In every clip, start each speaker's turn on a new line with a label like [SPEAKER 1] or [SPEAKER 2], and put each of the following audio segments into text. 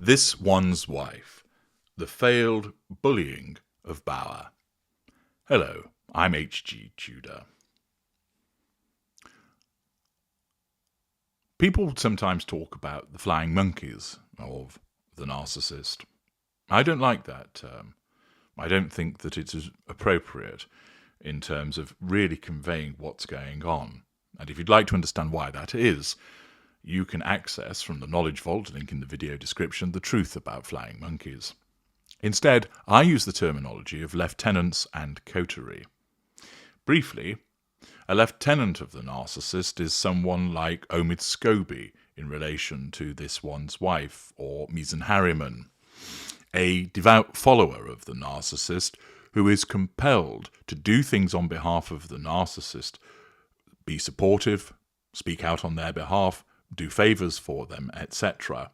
[SPEAKER 1] This One's Wife, the failed bullying of Bauer. Hello, I'm H.G. Tudor. People sometimes talk about the flying monkeys of the narcissist. I don't like that term. I don't think that it is appropriate in terms of really conveying what's going on. And if you'd like to understand why that is, you can access from the Knowledge Vault, link in the video description, the truth about flying monkeys. Instead, I use the terminology of lieutenants and coterie. Briefly, a lieutenant of the narcissist is someone like Omid Scobie in relation to This One's Wife, or Meghan Harriman, a devout follower of the narcissist who is compelled to do things on behalf of the narcissist, be supportive, speak out on their behalf, do favours for them, etc.,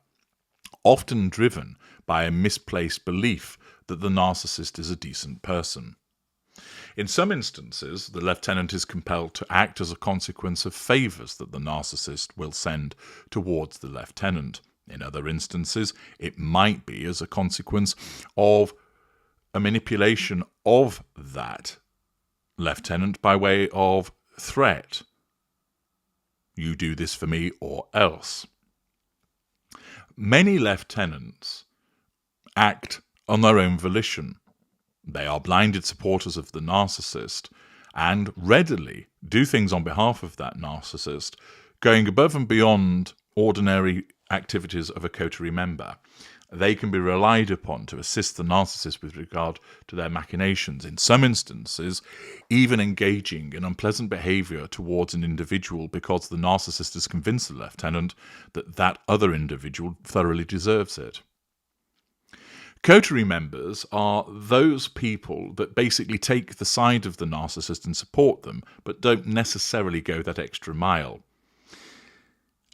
[SPEAKER 1] often driven by a misplaced belief that the narcissist is a decent person. In some instances, the lieutenant is compelled to act as a consequence of favours that the narcissist will send towards the lieutenant. In other instances, it might be as a consequence of a manipulation of that lieutenant by way of threat. You do this for me or else. Many lieutenants act on their own volition. They are blinded supporters of the narcissist and readily do things on behalf of that narcissist, going above and beyond ordinary activities of a coterie member. They can be relied upon to assist the narcissist with regard to their machinations, in some instances even engaging in unpleasant behaviour towards an individual because the narcissist has convinced the lieutenant that that other individual thoroughly deserves it. Coterie members are those people that basically take the side of the narcissist and support them, but don't necessarily go that extra mile.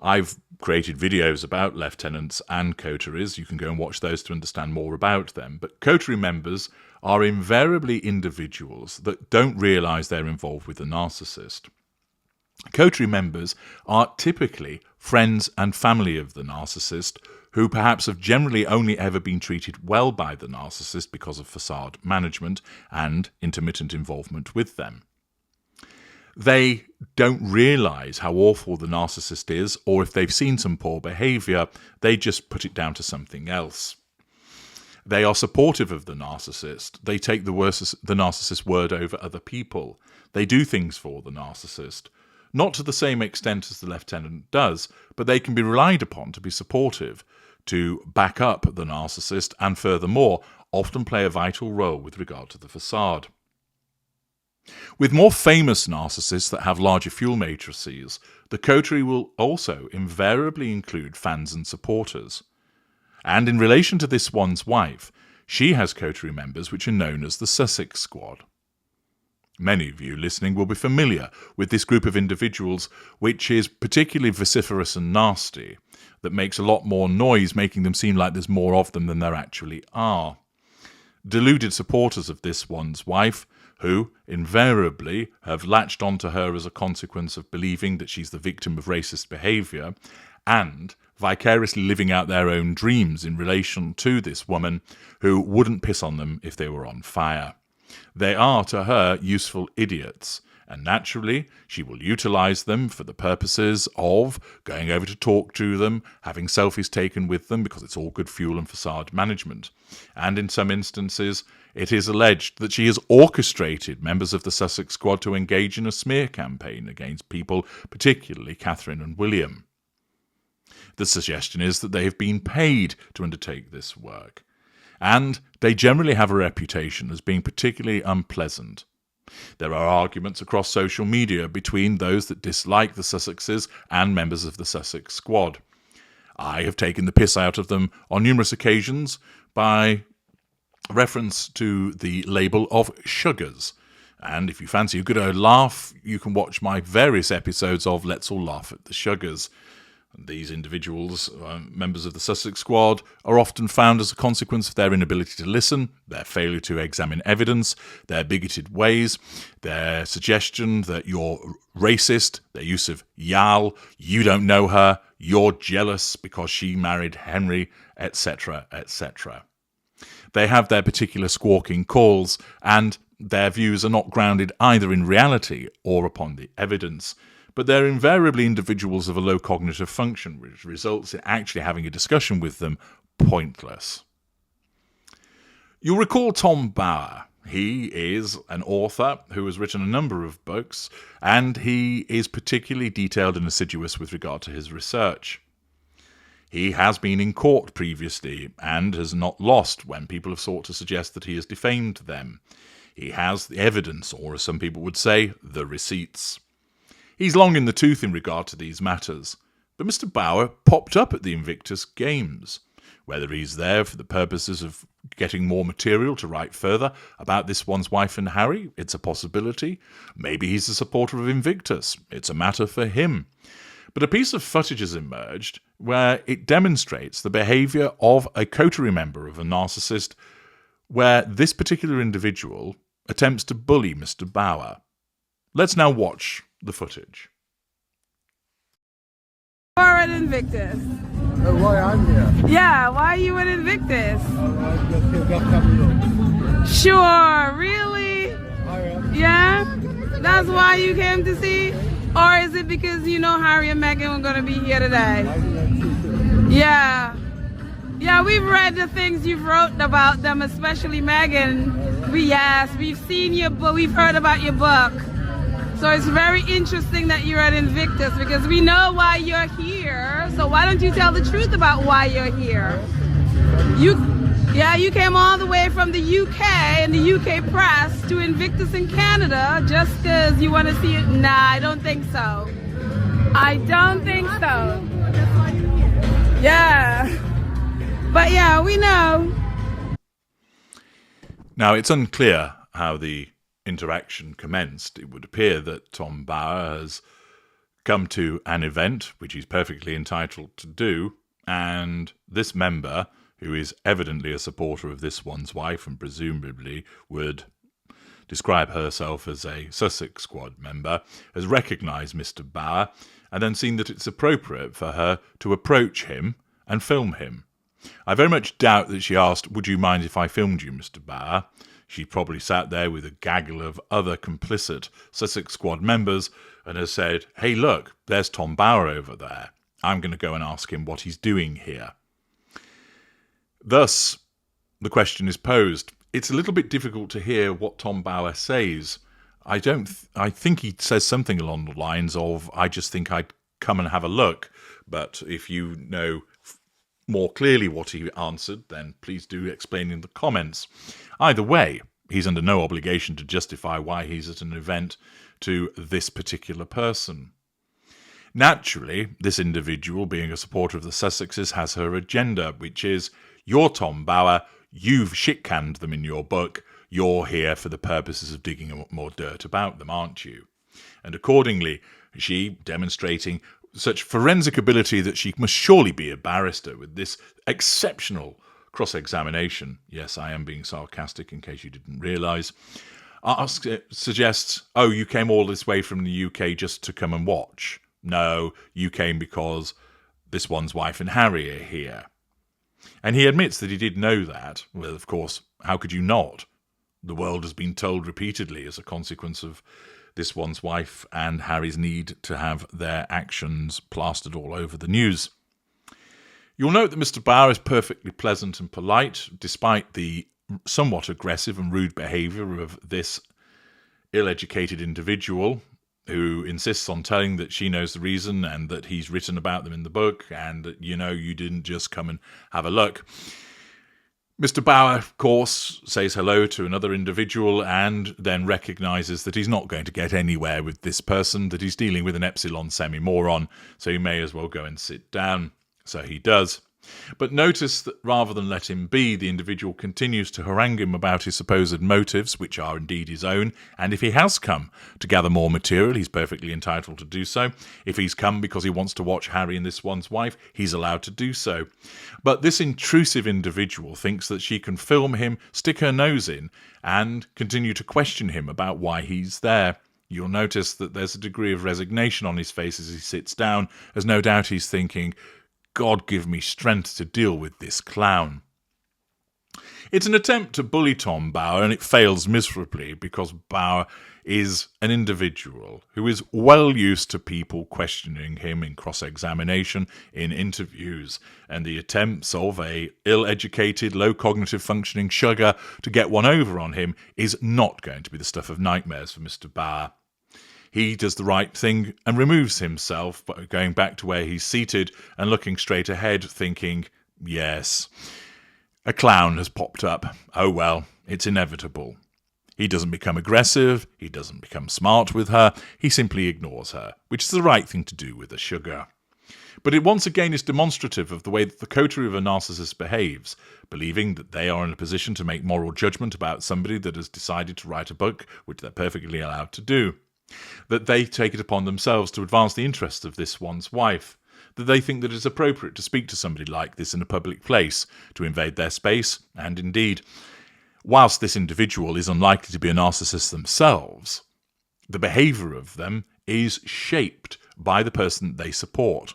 [SPEAKER 1] I've created videos about lieutenants and coteries. You can go and watch those to understand more about them. But coterie members are invariably individuals that don't realise they're involved with the narcissist. Coterie members are typically friends and family of the narcissist who perhaps have generally only ever been treated well by the narcissist because of facade management and intermittent involvement with them. They don't realise how awful the narcissist is, or if they've seen some poor behaviour, they just put it down to something else. They are supportive of the narcissist. They take the narcissist's word over other people. They do things for the narcissist. Not to the same extent as the lieutenant does, but they can be relied upon to be supportive, to back up the narcissist, and furthermore, often play a vital role with regard to the facade. With more famous narcissists that have larger fuel matrices, the coterie will also invariably include fans and supporters. And in relation to This One's Wife, she has coterie members which are known as the Sussex squad. Many of you listening will be familiar with this group of individuals, which is particularly vociferous and nasty, that makes a lot more noise, making them seem like there's more of them than there actually are. Deluded supporters of This One's Wife, who invariably have latched onto her as a consequence of believing that she's the victim of racist behaviour, and vicariously living out their own dreams in relation to this woman who wouldn't piss on them if they were on fire. They are, to her, useful idiots, and naturally she will utilise them for the purposes of going over to talk to them, having selfies taken with them because it's all good fuel and facade management. And in some instances, it is alleged that she has orchestrated members of the Sussex squad to engage in a smear campaign against people, particularly Catherine and William. The suggestion is that they have been paid to undertake this work, and they generally have a reputation as being particularly unpleasant. There are arguments across social media between those that dislike the Sussexes and members of the Sussex squad. I have taken the piss out of them on numerous occasions by reference to the label of sugars. And if you fancy a good old laugh, you can watch my various episodes of Let's All Laugh at the Sugars. These individuals, members of the Sussex squad, are often found as a consequence of their inability to listen, their failure to examine evidence, their bigoted ways, their suggestion that you're racist, their use of y'all, you don't know her, you're jealous because she married Henry, etc., etc. They have their particular squawking calls, and their views are not grounded either in reality or upon the evidence, but they're invariably individuals of a low cognitive function, which results in actually having a discussion with them pointless. You'll recall Tom Bower. He is an author who has written a number of books, and he is particularly detailed and assiduous with regard to his research. He has been in court previously and has not lost when people have sought to suggest that he has defamed them. He has the evidence, or as some people would say, the receipts. He's long in the tooth in regard to these matters, but Mr. Bower popped up at the Invictus Games. Whether he's there for the purposes of getting more material to write further about this one's wife and Harry, it's a possibility. Maybe he's a supporter of Invictus. It's a matter for him. But a piece of footage has emerged where it demonstrates the behaviour of a coterie member of a narcissist, where this particular individual attempts to bully Mr. Bower. Let's now watch the footage.
[SPEAKER 2] You are at Invictus.
[SPEAKER 3] Why I'm here?
[SPEAKER 2] Yeah, why are you at Invictus?
[SPEAKER 3] I
[SPEAKER 2] Sure, really?
[SPEAKER 3] am.
[SPEAKER 2] Yeah? That's why you came to see? Or is it because you know Harry and Meghan were going to be here today? Yeah. Yeah, we've read the things you've wrote about them, especially Meghan. We've seen your book, we've heard about your book. So it's very interesting that you're at Invictus because we know why you're here. So why don't you tell the truth about why you're here? You came all the way from the UK and the UK press to Invictus in Canada just because you want to see it? Nah, I don't think so. I don't think so. Yeah. But yeah, we know.
[SPEAKER 1] Now, it's unclear how the interaction commenced. It would appear that Tom Bower has come to an event, which he's perfectly entitled to do, and this member, who is evidently a supporter of this one's wife and presumably would describe herself as a Sussex squad member, has recognised Mr. Bower and then seen that it's appropriate for her to approach him and film him. I very much doubt that she asked, "Would you mind if I filmed you, Mr. Bower?" She probably sat there with a gaggle of other complicit Sussex squad members and has said, "Hey, look, there's Tom Bower over there. I'm going to go and ask him what he's doing here." Thus, the question is posed. It's a little bit difficult to hear what Tom Bower says. I think he says something along the lines of, "I just think I'd come and have a look." But if you know more clearly what he answered, then please do explain in the comments. Either way, he's under no obligation to justify why he's at an event to this particular person. Naturally, this individual, being a supporter of the Sussexes, has her agenda, which is, you're Tom Bower, you've shit-canned them in your book, you're here for the purposes of digging up more dirt about them, aren't you? And accordingly, she, demonstrating such forensic ability that she must surely be a barrister with this exceptional cross-examination. Yes, I am being sarcastic in case you didn't realise. Suggests, oh, you came all this way from the UK just to come and watch. No, you came because this one's wife and Harry are here. And he admits that he did know that. Well, of course, how could you not? The world has been told repeatedly as a consequence of this one's wife and Harry's need to have their actions plastered all over the news. You'll note that Mr. Bower is perfectly pleasant and polite, despite the somewhat aggressive and rude behaviour of this ill-educated individual who insists on telling that she knows the reason and that he's written about them in the book and that, you didn't just come and have a look. Mr. Bower, of course, says hello to another individual and then recognises that he's not going to get anywhere with this person, that he's dealing with an epsilon semi-moron, so he may as well go and sit down. So he does. But notice that rather than let him be, the individual continues to harangue him about his supposed motives, which are indeed his own, and if he has come to gather more material, he's perfectly entitled to do so. If he's come because he wants to watch Harry and this one's wife, he's allowed to do so. But this intrusive individual thinks that she can film him, stick her nose in, and continue to question him about why he's there. You'll notice that there's a degree of resignation on his face as he sits down, as no doubt he's thinking, God give me strength to deal with this clown. It's an attempt to bully Tom Bower, and it fails miserably because Bower is an individual who is well used to people questioning him in cross-examination, in interviews, and the attempts of a ill-educated, low-cognitive functioning sugar to get one over on him is not going to be the stuff of nightmares for Mr. Bower. He does the right thing and removes himself by going back to where he's seated and looking straight ahead, thinking, yes, a clown has popped up. Oh well, it's inevitable. He doesn't become aggressive, he doesn't become smart with her, he simply ignores her, which is the right thing to do with a sugar. But it once again is demonstrative of the way that the coterie of a narcissist behaves, believing that they are in a position to make moral judgment about somebody that has decided to write a book, which they're perfectly allowed to do. That they take it upon themselves to advance the interests of this one's wife. That they think that it's appropriate to speak to somebody like this in a public place, to invade their space, and indeed, whilst this individual is unlikely to be a narcissist themselves, the behaviour of them is shaped by the person that they support.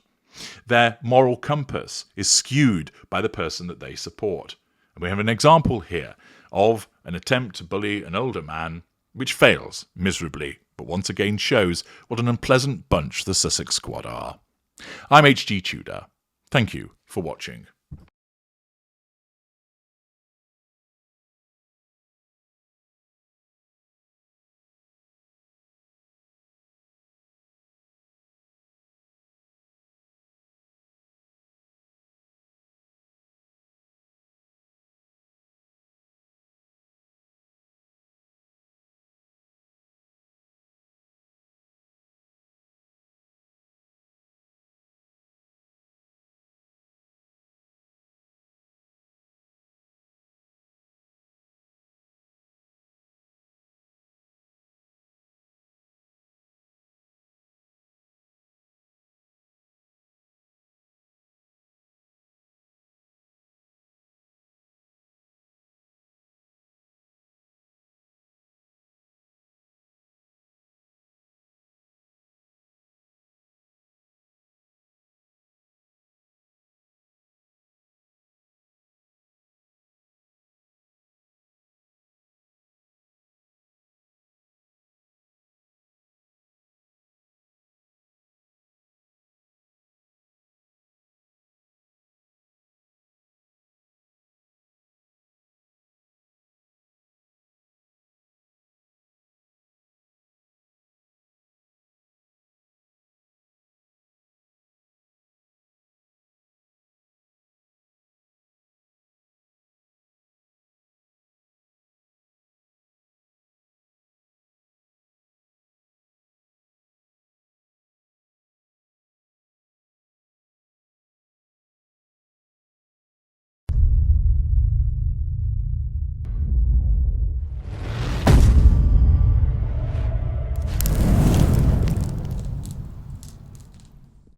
[SPEAKER 1] Their moral compass is skewed by the person that they support. And we have an example here of an attempt to bully an older man, which fails miserably, but once again shows what an unpleasant bunch the Sussex squad are. I'm H.G. Tudor. Thank you for watching.